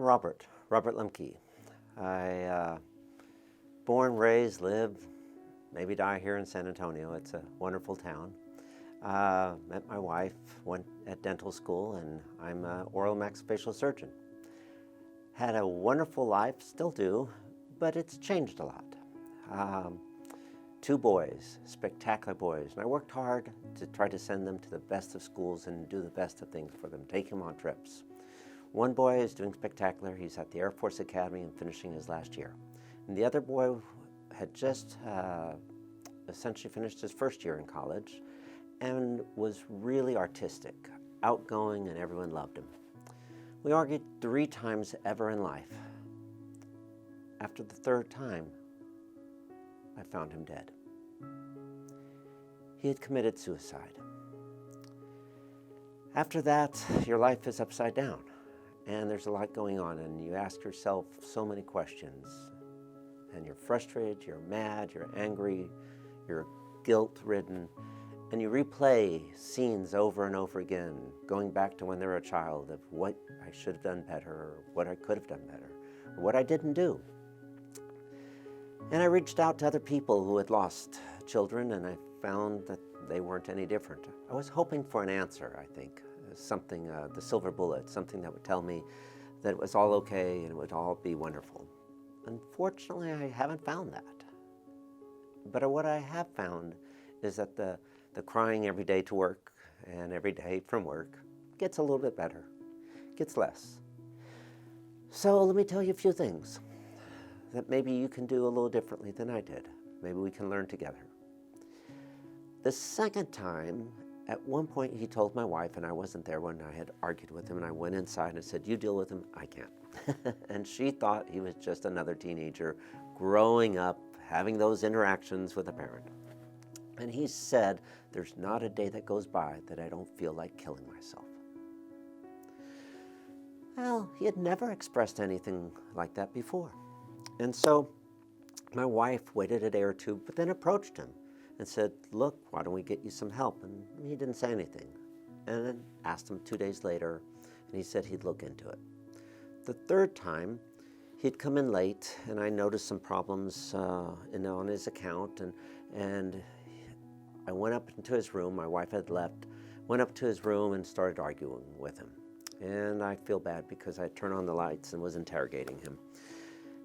Robert Lemke. I born, raised, live, maybe die here in San Antonio. It's a wonderful town. Met my wife, went at dental school, and I'm an oral maxillofacial surgeon. Had a wonderful life, still do, but it's changed a lot. 2 boys, spectacular boys, and I worked hard to try to send them to the best of schools and do the best of things for them, take them on trips. One boy is doing spectacular. He's at the Air Force Academy and finishing his last year. And the other boy had just essentially finished his first year in college and was really artistic, outgoing, and everyone loved him. We argued 3 times ever in life. After the 3rd time, I found him dead. He had committed suicide. After that, your life is upside down, and there's a lot going on, and you ask yourself so many questions, and you're frustrated, you're mad, you're angry, you're guilt-ridden, and you replay scenes over and over again, going back to when they were a child, of what I should have done better, or what I could have done better, or what I didn't do. And I reached out to other people who had lost children, and I found that they weren't any different. I was hoping for an answer, I think, something, the silver bullet, something that would tell me that it was all okay and it would all be wonderful. Unfortunately, I haven't found that. But what I have found is that the crying every day to work and every day from work gets a little bit better, gets less. So let me tell you a few things that maybe you can do a little differently than I did. Maybe we can learn together. The second time, at one point he told my wife, and I wasn't there when I had argued with him, and I went inside and said, "You deal with him, I can't." And she thought he was just another teenager growing up, having those interactions with a parent. And he said, "There's not a day that goes by that I don't feel like killing myself." Well, he had never expressed anything like that before. And so my wife waited a day or 2, but then approached him and said, "Look, why don't we get you some help?" And he didn't say anything. And then asked him 2 days later, and he said he'd look into it. The 3rd time, he'd come in late, and I noticed some problems on his account, and I went up into his room. My wife had left, went up to his room and started arguing with him. And I feel bad because I turned on the lights and was interrogating him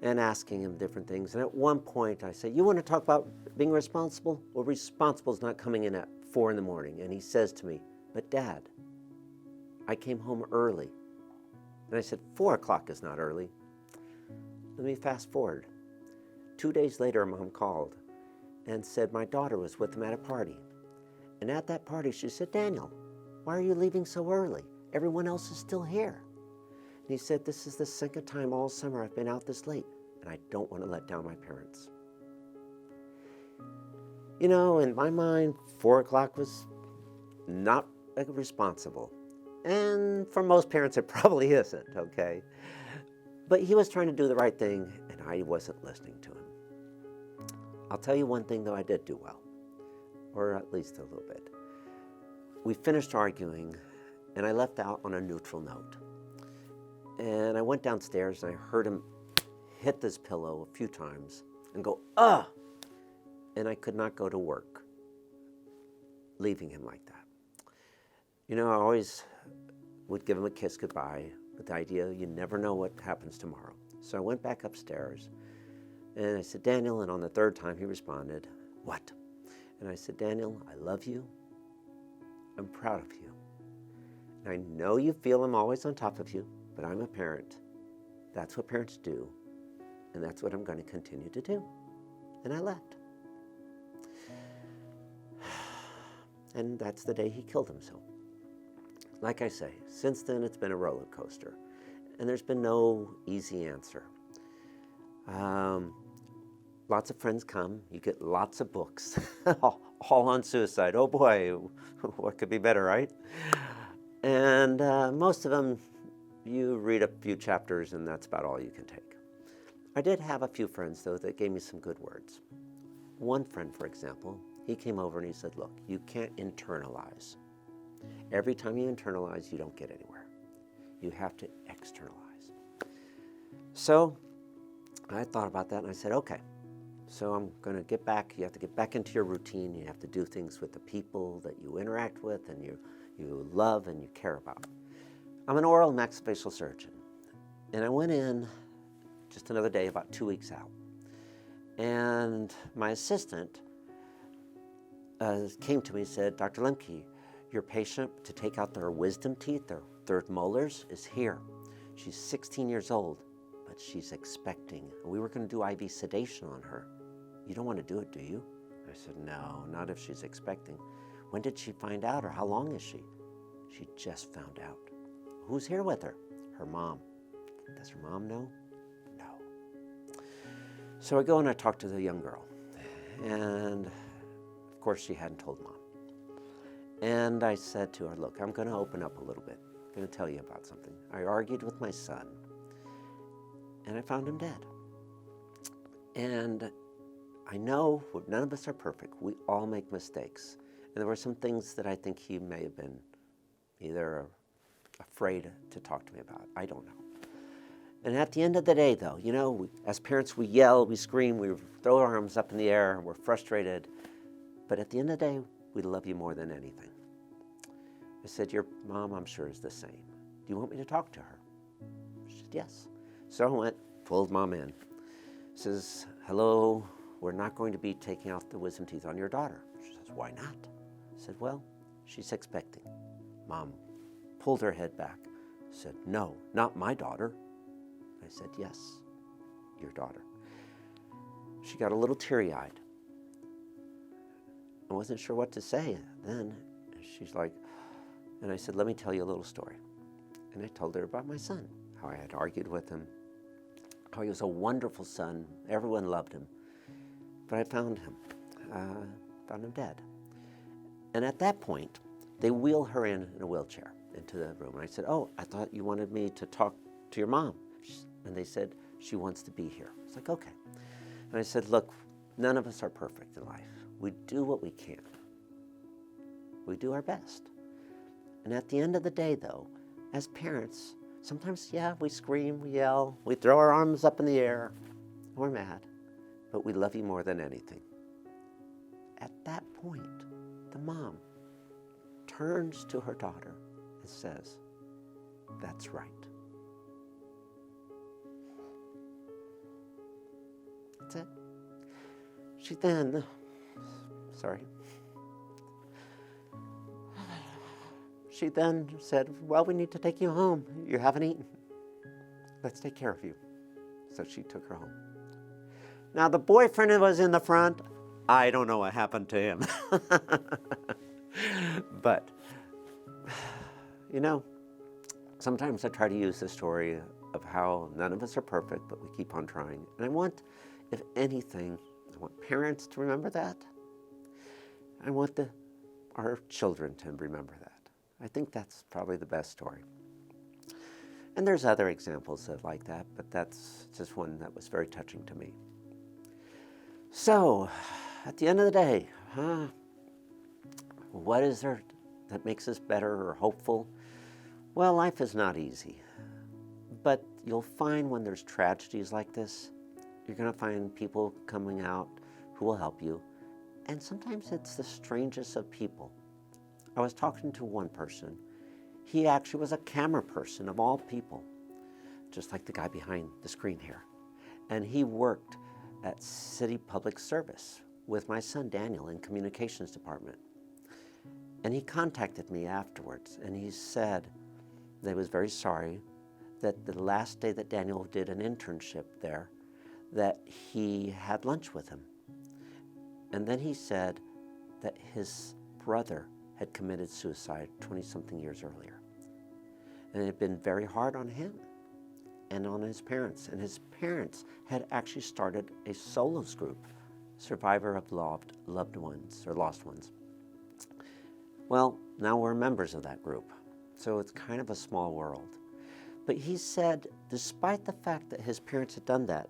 and asking him different things. And at one point I said, "You want to talk about being responsible? Well, responsible is not coming in at 4 in the morning. And he says to me, "But Dad, I came home early." And I said, 4 o'clock is not early. Let me fast forward. 2 days later, Mom called and said my daughter was with him at a party. And at that party, she said, "Daniel, why are you leaving so early? Everyone else is still here." And he said, "This is the 2nd time all summer I've been out this late, and I don't want to let down my parents." You know, in my mind, 4 o'clock was not responsible. And for most parents, it probably isn't, okay? But he was trying to do the right thing, and I wasn't listening to him. I'll tell you one thing, though, I did do well, or at least a little bit. We finished arguing, and I left out on a neutral note. And I went downstairs, and I heard him hit this pillow a few times and go, "Ah!" And I could not go to work, leaving him like that. You know, I always would give him a kiss goodbye with the idea you never know what happens tomorrow. So I went back upstairs, and I said, "Daniel," and on the 3rd time he responded, "What?" And I said, "Daniel, I love you. I'm proud of you. And I know you feel I'm always on top of you, but I'm a parent. That's what parents do, and that's what I'm going to continue to do." And I left. And that's the day he killed himself. Like I say, since then it's been a roller coaster, and there's been no easy answer. Lots of friends come, you get lots of books, all on suicide. Oh boy, what could be better, right? And most of them, you read a few chapters and that's about all you can take. I did have a few friends, though, that gave me some good words. One friend, for example, he came over and he said, "Look, you can't internalize. Every time you internalize, you don't get anywhere. You have to externalize." So I thought about that and I said, okay, so I'm going to get back. You have to get back into your routine. You have to do things with the people that you interact with and you love and you care about. I'm an oral and maxillofacial surgeon. And I went in just another day, about 2 weeks out. And my assistant came to me and said, Dr. Lemke, your patient to take out their wisdom teeth, their third molars, is here. She's 16 years old, but she's expecting. And we were going to do IV sedation on her. You don't want to do it, do you? I said, no, not if she's expecting. When did she find out, or how long is she? She just found out. Who's here with her? Her mom. Does her mom know? No. So I go and I talk to the young girl. And of course she hadn't told mom. And I said to her, look, I'm going to open up a little bit. I'm going to tell you about something. I argued with my son, and I found him dead. And I know none of us are perfect. We all make mistakes. And there were some things that I think he may have been either afraid to talk to me about. I don't know. And at the end of the day, though, you know, as parents, we yell, we scream, we throw our arms up in the air, we're frustrated. But at the end of the day, we love you more than anything. I said, your mom, I'm sure, is the same. Do you want me to talk to her? She said, yes. So I went, pulled mom in. Says, hello, we're not going to be taking out the wisdom teeth on your daughter. She says, why not? I said, well, she's expecting. Mom pulled her head back, said, no, not my daughter. I said, yes, your daughter. She got a little teary-eyed. I wasn't sure what to say then. She's like, and I said, let me tell you a little story. And I told her about my son, how I had argued with him, how he was a wonderful son. Everyone loved him. But I found him dead. And at that point, they wheel her in a wheelchair into the room. And I said, oh, I thought you wanted me to talk to your mom. And they said, she wants to be here. It's like, okay. And I said, look, none of us are perfect in life. We do what we can. We do our best. And at the end of the day, though, as parents, sometimes, yeah, we scream, we yell, we throw our arms up in the air, we're mad, but we love you more than anything. At that point, the mom turns to her daughter and says, that's right. That's it. She then, she then said, well, we need to take you home. You haven't eaten. Let's take care of you. So she took her home. Now, the boyfriend was in the front. I don't know what happened to him. But, you know, sometimes I try to use the story of how none of us are perfect, but we keep on trying. And I want, if anything, I want parents to remember that. I want our children to remember that. I think that's probably the best story. And there's other examples like that, but that's just one that was very touching to me. So, at the end of the day, what is there that makes us better or hopeful? Well, life is not easy. But you'll find when there's tragedies like this, you're going to find people coming out who will help you. And sometimes it's the strangest of people. I was talking to one person. He actually was a camera person of all people, just like the guy behind the screen here. And he worked at City Public Service with my son Daniel in communications department. And he contacted me afterwards and he said that he was very sorry that the last day that Daniel did an internship there, that he had lunch with him. And then he said that his brother had committed suicide 20-something years earlier. And it had been very hard on him and on his parents. And his parents had actually started a solos group, Survivor of Loved Ones or Lost Ones. Well, now we're members of that group. So it's kind of a small world. But he said, despite the fact that his parents had done that,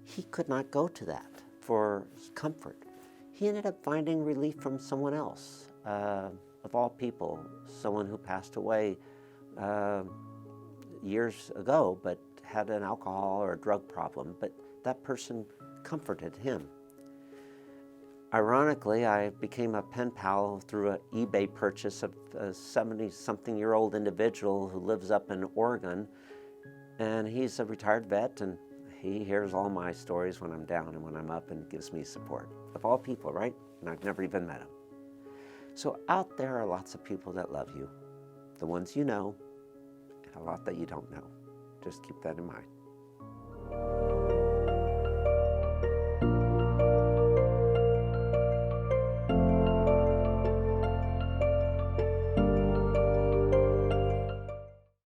he could not go to that for comfort. He ended up finding relief from someone else, of all people, someone who passed away years ago, but had an alcohol or a drug problem, but that person comforted him. Ironically, I became a pen pal through an eBay purchase of a 70-something-year-old individual who lives up in Oregon, and he's a retired vet, and he hears all my stories when I'm down and when I'm up and gives me support. Of all people, right? And I've never even met him. So out there are lots of people that love you, the ones you know, and a lot that you don't know. Just keep that in mind.